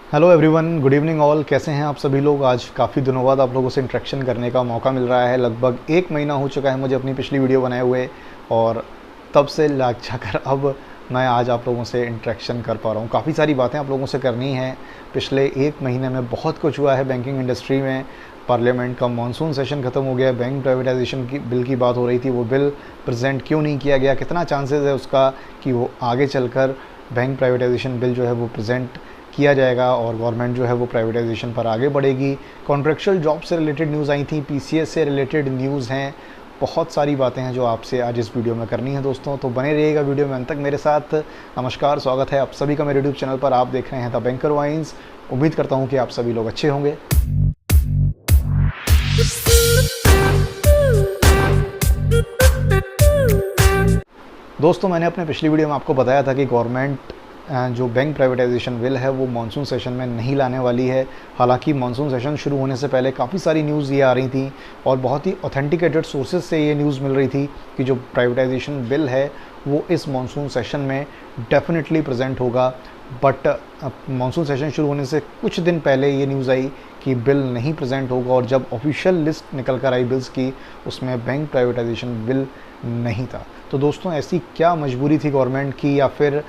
Hello everyone, good evening all. कैसे हैं आप सभी लोग। आज काफ़ी दिनों बाद आप लोगों से इंटरेक्शन करने का मौका मिल रहा है। लगभग 1 महीना हो चुका है मुझे अपनी पिछली वीडियो बनाए हुए, और तब से लाग जाकर अब मैं आज आप लोगों से इंटरेक्शन कर पा रहा हूँ। काफ़ी सारी बातें आप लोगों से करनी हैं। पिछले 1 महीने में बहुत कुछ हुआ है बैंकिंग इंडस्ट्री में। पार्लियामेंट का मानसून सेशन ख़त्म हो गया, बैंक प्राइवेटाइजेशन की बिल की बात हो रही थी। वो बिल प्रेजेंट क्यों नहीं किया गया, कितना चांसेस है उसका कि वो आगे चलकर बैंक प्राइवेटाइजेशन बिल जो है वो प्रेजेंट किया जाएगा और गवर्नमेंट जो है वो प्राइवेटाइजेशन पर आगे बढ़ेगी। कॉन्ट्रेक्चुअल जॉब से रिलेटेड न्यूज़ आई थी, पीसीएस से रिलेटेड न्यूज़ हैं। बहुत सारी बातें हैं जो आपसे आज इस वीडियो में करनी है दोस्तों, तो बने रहिएगा वीडियो में अंत तक मेरे साथ। नमस्कार, स्वागत है आप सभी का मेरे यूट्यूब चैनल पर। आप देख रहे हैं द बैंकर वाइन्स। उम्मीद करता हूँ कि आप सभी लोग अच्छे होंगे। दोस्तों, मैंने अपने पिछली वीडियो में आपको बताया था कि गवर्नमेंट जो बैंक प्राइवेटाइजेशन बिल है वो मानसून सेशन में नहीं लाने वाली है। हालांकि मानसून सेशन शुरू होने से पहले काफ़ी सारी न्यूज़ ये आ रही थी और बहुत ही ऑथेंटिकेटेड सोर्सेज से ये न्यूज़ मिल रही थी कि जो प्राइवेटाइजेशन बिल है वो इस मानसून सेशन में डेफिनेटली प्रेजेंट होगा। बट मानसून सेशन शुरू होने से कुछ दिन पहले ये न्यूज़ आई कि बिल नहीं प्रेजेंट होगा, और जब ऑफिशियल लिस्ट निकल कर आई बिल्स की, उसमें बैंक प्राइवेटाइजेशन बिल नहीं था। तो दोस्तों, ऐसी क्या मजबूरी थी गवर्नमेंट की, या फिर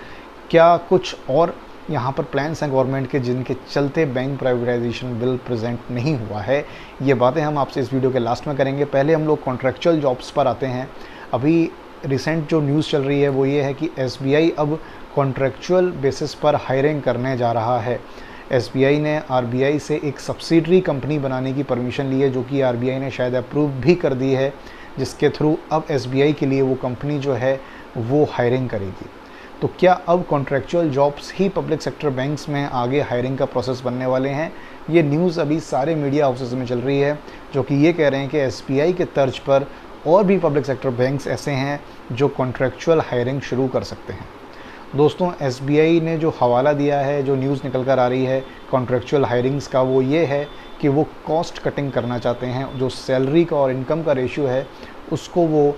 क्या कुछ और यहाँ पर प्लान्स हैं गवर्नमेंट के जिनके चलते बैंक प्राइवेटाइजेशन बिल प्रेजेंट नहीं हुआ है? ये बातें हम आपसे इस वीडियो के लास्ट में करेंगे। पहले हम लोग कॉन्ट्रेक्चुअल जॉब्स पर आते हैं। अभी रिसेंट जो न्यूज़ चल रही है वो ये है कि एसबीआई अब कॉन्ट्रेक्चुअल बेसिस पर हायरिंग करने जा रहा है। एसबीआई ने आरबीआई से एक सब्सिडरी कंपनी बनाने की परमिशन ली है, जो कि आरबीआई ने शायद अप्रूव भी कर दी है, जिसके थ्रू अब एसबीआई के लिए वो कंपनी जो है वो हायरिंग करेगी। तो क्या अब कॉन्ट्रेक्चुअल जॉब्स ही पब्लिक सेक्टर बैंक्स में आगे हायरिंग का प्रोसेस बनने वाले हैं? ये न्यूज़ अभी सारे मीडिया हाउसेस में चल रही है, जो कि ये कह रहे हैं कि एसबीआई के तर्ज पर और भी पब्लिक सेक्टर बैंक्स ऐसे हैं जो कॉन्ट्रेक्चुअल हायरिंग शुरू कर सकते हैं। दोस्तों, एसबीआई ने जो हवाला दिया है, जो न्यूज़ निकल कर आ रही है कॉन्ट्रेक्चुअल हायरिंग्स का, वो ये है कि वो कॉस्ट कटिंग करना चाहते हैं। जो सैलरी का और इनकम का रेशियो है उसको वो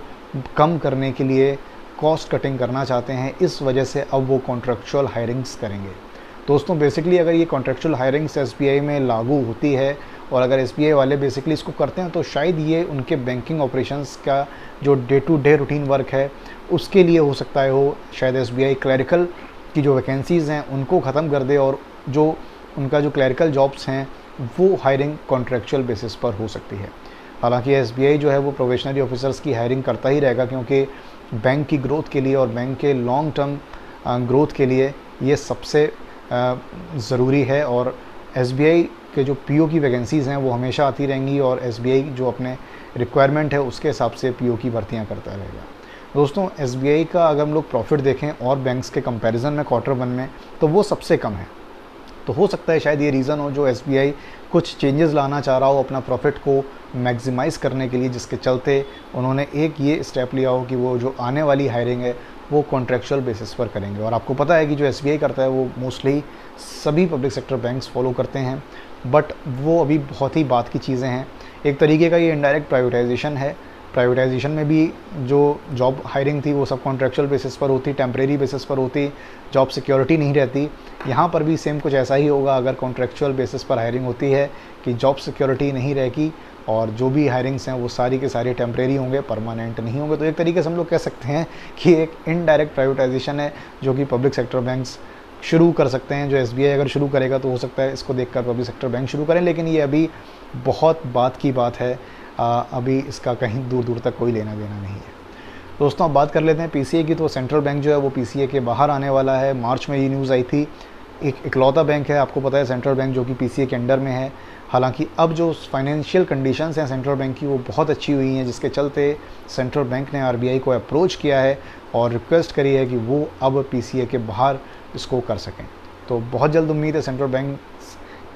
कम करने के लिए कॉस्ट कटिंग करना चाहते हैं। इस वजह से अब वो कॉन्ट्रेक्चुअल हायरिंग्स करेंगे। दोस्तों, बेसिकली अगर ये कॉन्ट्रेक्चुअल हायरिंग्स एसबीआई में लागू होती है और अगर एसबीआई वाले बेसिकली इसको करते हैं, तो शायद ये उनके बैंकिंग ऑपरेशंस का जो day to day routine work है उसके लिए हो सकता है हो। शायद एसबीआई क्लरिकल की जो वैकेंसीज़ हैं उनको ख़त्म कर दे, और जो उनका जो क्लरिकल जॉब्स हैं वो हायरिंग कॉन्ट्रेक्चुअल बेसिस पर हो सकती है। हालांकि एसबीआई जो है वो प्रोबेशनरी ऑफिसर्स की हायरिंग करता ही रहेगा, क्योंकि बैंक की ग्रोथ के लिए और बैंक के लॉन्ग टर्म ग्रोथ के लिए ये सबसे ज़रूरी है। और एसबीआई के जो पीओ की वैकेंसीज़ हैं वो हमेशा आती रहेंगी, और एसबीआई जो अपने रिक्वायरमेंट है उसके हिसाब से पीओ की भर्तियां करता रहेगा। दोस्तों, एसबीआई का अगर हम लोग प्रॉफिट देखें और बैंक्स के कंपैरिजन में Q1 में, तो वो सबसे कम है। तो हो सकता है शायद ये रीज़न हो जो एसबीआई कुछ चेंजेस लाना चाह रहा हो अपना प्रॉफिट को मैक्सिमाइज़ करने के लिए, जिसके चलते उन्होंने एक ये स्टेप लिया हो कि वो जो आने वाली हायरिंग है वो कॉन्ट्रेक्चुअल बेसिस पर करेंगे। और आपको पता है कि जो एसबीआई करता है वो मोस्टली सभी पब्लिक सेक्टर बैंक्स फॉलो करते हैं, बट वो अभी बहुत ही बात की चीज़ें हैं। एक तरीके का ये इनडायरेक्ट प्राइवेटाइजेशन है। प्राइवेटाइजेशन में भी जो जॉब हायरिंग थी वो सब कॉन्ट्रेक्चुअल बेसिस पर होती, टेम्परेरी बेसिस पर होती, जॉब सिक्योरिटी नहीं रहती। यहाँ पर भी सेम कुछ ऐसा ही होगा। अगर कॉन्ट्रेक्चुअल बेसिस पर हायरिंग होती है कि जॉब सिक्योरिटी नहीं रहेगी, और जो भी हायरिंग्स हैं वो सारी के सारे टेम्परेरी होंगे, परमानेंट नहीं होंगे। तो एक तरीके से हम लोग कह सकते हैं कि एक इनडायरेक्ट प्राइवेटाइजेशन है जो कि पब्लिक सेक्टर बैंक्स शुरू कर सकते हैं। जो एसबीआई अगर शुरू करेगा तो हो सकता है इसको देखकर पब्लिक सेक्टर बैंक शुरू करें, लेकिन ये अभी बहुत बात की बात है। अभी इसका कहीं दूर दूर तक कोई लेना देना नहीं है। दोस्तों, अब बात कर लेते हैं पीसीए की। तो सेंट्रल बैंक जो है वो पीसीए के बाहर आने वाला है। मार्च में ये न्यूज़ आई थी। एक इकलौता बैंक है, आपको पता है, सेंट्रल बैंक, जो कि पीसीए के अंडर में है। हालांकि अब जो फाइनेंशियल कंडीशंस हैं सेंट्रल बैंक की वो बहुत अच्छी हुई हैं, जिसके चलते सेंट्रल बैंक ने आरबीआई को अप्रोच किया है और रिक्वेस्ट करी है कि वो अब पीसीए के बाहर इसको कर सकें। तो बहुत जल्द उम्मीद है सेंट्रल बैंक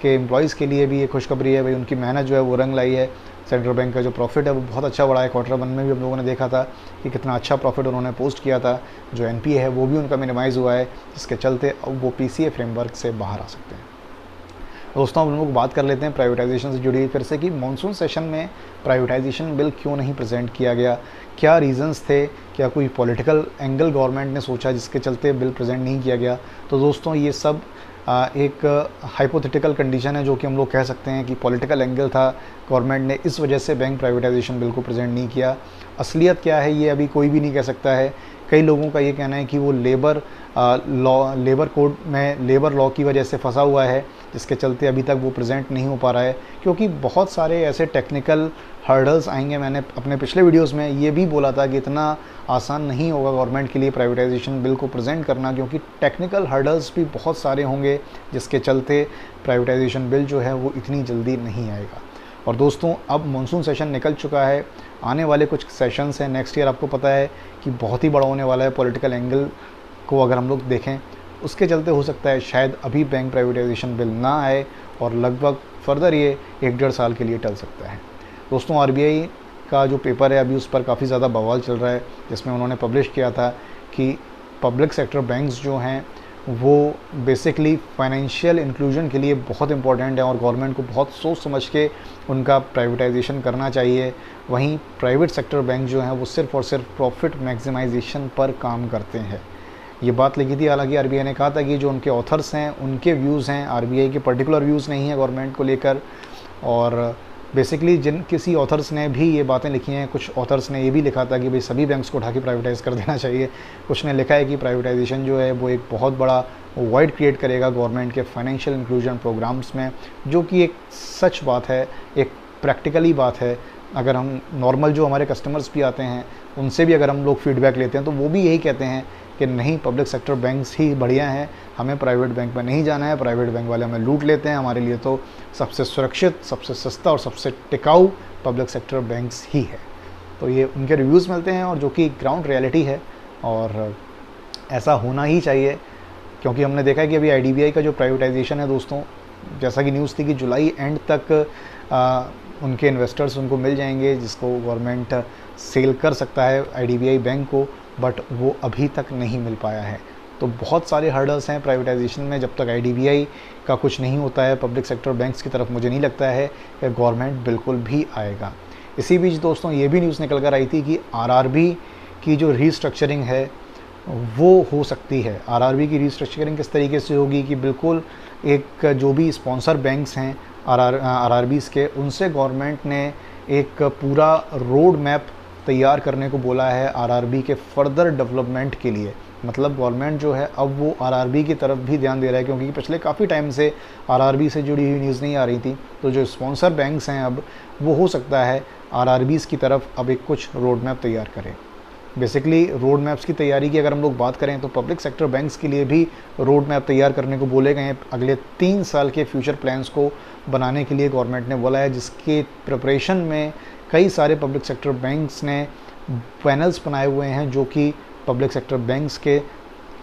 के एम्प्लॉयज़ के लिए भी ये खुशखबरी है। भाई, उनकी मेहनत जो है वो रंग लाई है। सेंट्रल बैंक का जो प्रॉफिट है वो बहुत अच्छा बढ़ा है। Q1 में भी हम लोगों ने देखा था कि कितना अच्छा प्रॉफिट उन्होंने पोस्ट किया था। जो एनपीए है वो भी उनका मिनिमाइज़ हुआ है, जिसके चलते अब वो पीसीए फ्रेमवर्क से बाहर आ सकते हैं। दोस्तों, हम लोग बात कर लेते हैं प्राइवेटाइजेशन से जुड़ी फिर से कि मानसून सेशन में प्राइवेटाइजेशन बिल क्यों नहीं प्रेजेंट किया गया, क्या रीज़न्स थे, क्या कोई पॉलिटिकल एंगल गवर्नमेंट ने सोचा जिसके चलते बिल प्रेजेंट नहीं किया गया। तो दोस्तों, ये सब एक हाइपोथेटिकल कंडीशन है जो कि हम लोग कह सकते हैं कि पॉलिटिकल एंगल था, गवर्नमेंट ने इस वजह से बैंक प्राइवेटाइजेशन बिल को प्रेजेंट नहीं किया। असलियत क्या है ये अभी कोई भी नहीं कह सकता है। कई लोगों का ये कहना है कि वो लेबर कोड में लेबर लॉ की वजह से फंसा हुआ है, जिसके चलते अभी तक वो प्रेजेंट नहीं हो पा रहा है, क्योंकि बहुत सारे ऐसे टेक्निकल हर्डल्स आएंगे। मैंने अपने पिछले वीडियोस में ये भी बोला था कि इतना आसान नहीं होगा गवर्नमेंट के लिए प्राइवेटाइजेशन बिल को प्रेजेंट करना, क्योंकि टेक्निकल हर्डल्स भी बहुत सारे होंगे, जिसके चलते प्राइवेटाइजेशन बिल जो है वो इतनी जल्दी नहीं आएगा। और दोस्तों, अब मानसून सेशन निकल चुका है, आने वाले कुछ सेशंस हैं नेक्स्ट ईयर, आपको पता है कि बहुत ही बड़ा होने वाला है। पॉलिटिकल एंगल को अगर हम लोग देखें, उसके चलते हो सकता है शायद अभी बैंक प्राइवेटाइजेशन बिल ना आए और लगभग फर्दर ये 1-1.5 साल के लिए टल सकता है। दोस्तों, आरबीआई का जो पेपर है अभी उस पर काफ़ी ज़्यादा बवाल चल रहा है, जिसमें उन्होंने पब्लिश किया था कि पब्लिक सेक्टर बैंक्स जो हैं वो बेसिकली फाइनेंशियल इंक्लूजन के लिए बहुत इंपॉर्टेंट है और गवर्नमेंट को बहुत सोच समझ के उनका प्राइवेटाइजेशन करना चाहिए। वहीं प्राइवेट सेक्टर बैंक जो हैं वो सिर्फ़ और सिर्फ प्रॉफिट मैक्सिमाइजेशन पर काम करते हैं। ये बात लिखी थी, हालांकि आरबीआई ने कहा था कि जो उनके ऑथर्स हैं उनके व्यूज़ हैं, आरबीआई के पर्टिकुलर व्यूज़ नहीं है गवर्नमेंट को लेकर। और बेसिकली किसी ऑथर्स ने भी ये बातें लिखी हैं, कुछ ऑथर्स ने ये भी लिखा था कि भाई सभी बैंक्स को उठा के प्राइवेटाइज़ कर देना चाहिए। कुछ ने लिखा है कि प्राइवेटाइजेशन जो है वो एक बहुत बड़ा वॉइड क्रिएट करेगा गवर्नमेंट के फाइनेंशियल इंक्लूजन प्रोग्राम्स में, जो कि एक सच बात है, एक प्रैक्टिकली बात है। अगर हम नॉर्मल जो हमारे कस्टमर्स भी आते हैं उनसे भी अगर हम लोग फीडबैक लेते हैं तो वो भी यही कहते हैं कि नहीं, पब्लिक सेक्टर बैंक्स ही बढ़िया हैं, हमें प्राइवेट बैंक में नहीं जाना है, प्राइवेट बैंक वाले हमें लूट लेते हैं, हमारे लिए तो सबसे सुरक्षित, सबसे सस्ता और सबसे टिकाऊ पब्लिक सेक्टर बैंक्स ही है। तो ये उनके रिव्यूज़ मिलते हैं और जो कि ग्राउंड रियलिटी है, और ऐसा होना ही चाहिए, क्योंकि हमने देखा है कि अभी आईडीबीआई का जो प्राइवेटाइजेशन है दोस्तों, जैसा कि न्यूज़ थी कि जुलाई एंड तक उनके इन्वेस्टर्स उनको मिल जाएंगे जिसको गवर्नमेंट सेल कर सकता है आईडीबीआई बैंक को, बट वो अभी तक नहीं मिल पाया है। तो बहुत सारे हर्डल्स हैं प्राइवेटाइजेशन में। जब तक आईडीबीआई का कुछ नहीं होता है पब्लिक सेक्टर बैंक्स की तरफ, मुझे नहीं लगता है कि गवर्नमेंट बिल्कुल भी आएगा। इसी बीच दोस्तों ये भी न्यूज़ निकल कर आई थी कि आरआरबी की जो रीस्ट्रक्चरिंग है वो हो सकती है। आरआरबी की रीस्ट्रक्चरिंग किस तरीके से होगी कि बिल्कुल एक जो भी स्पॉन्सर बैंक्स हैं आरआरबीज़ के, उनसे गवर्नमेंट ने एक पूरा रोड मैप तैयार करने को बोला है आरआरबी के फर्दर डेवलपमेंट के लिए। मतलब गवर्नमेंट जो है अब वो आरआरबी की तरफ भी ध्यान दे रहा है, क्योंकि पिछले काफ़ी टाइम से आरआरबी से जुड़ी हुई न्यूज़ नहीं आ रही थी। तो जो स्पॉन्सर बैंक्स हैं अब वो हो सकता है आरआरबीज़ की तरफ अब एक कुछ रोड मैप तैयार करें। बेसिकली रोड मैप्स की तैयारी की अगर हम लोग बात करें तो पब्लिक सेक्टर बैंक्स के लिए भी रोड मैप तैयार करने को बोले गए हैं। अगले 3 साल के फ्यूचर प्लान्स को बनाने के लिए गवर्नमेंट ने बोला है, जिसके प्रिपरेशन में कई सारे पब्लिक सेक्टर बैंक्स ने पैनल्स बनाए हुए हैं जो कि पब्लिक सेक्टर बैंक्स के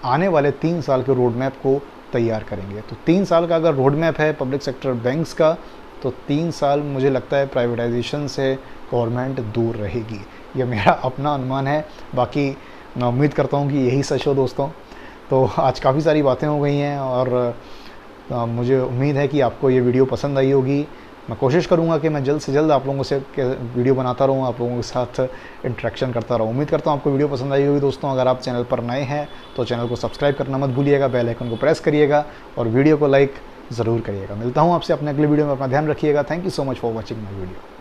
आने वाले 3 साल के रोड मैप को तैयार करेंगे। तो 3 साल का अगर रोड मैप है पब्लिक सेक्टर बैंक्स का, तो 3 साल मुझे लगता है प्राइवेटाइजेशन से गवर्नमेंट दूर रहेगी। यह मेरा अपना अनुमान है, बाकी मैं उम्मीद करता हूँ कि यही सच हो दोस्तों। तो आज काफ़ी सारी बातें हो गई हैं और मुझे उम्मीद है कि आपको ये वीडियो पसंद आई होगी। मैं कोशिश करूँगा कि मैं जल्द से जल्द आप लोगों से वीडियो बनाता रहूँ, आप लोगों के साथ इंटरेक्शन करता रहूँ। उम्मीद करता हूँ आपको वीडियो पसंद आई होगी दोस्तों। अगर आप चैनल पर नए हैं तो चैनल को सब्सक्राइब करना मत भूलिएगा, बेल आइकन को प्रेस करिएगा और वीडियो को लाइक ज़रूर करिएगा। मिलता हूँ आपसे अपने अगले वीडियो में, अपना ध्यान रखिएगा। Thank you so much for watching my video.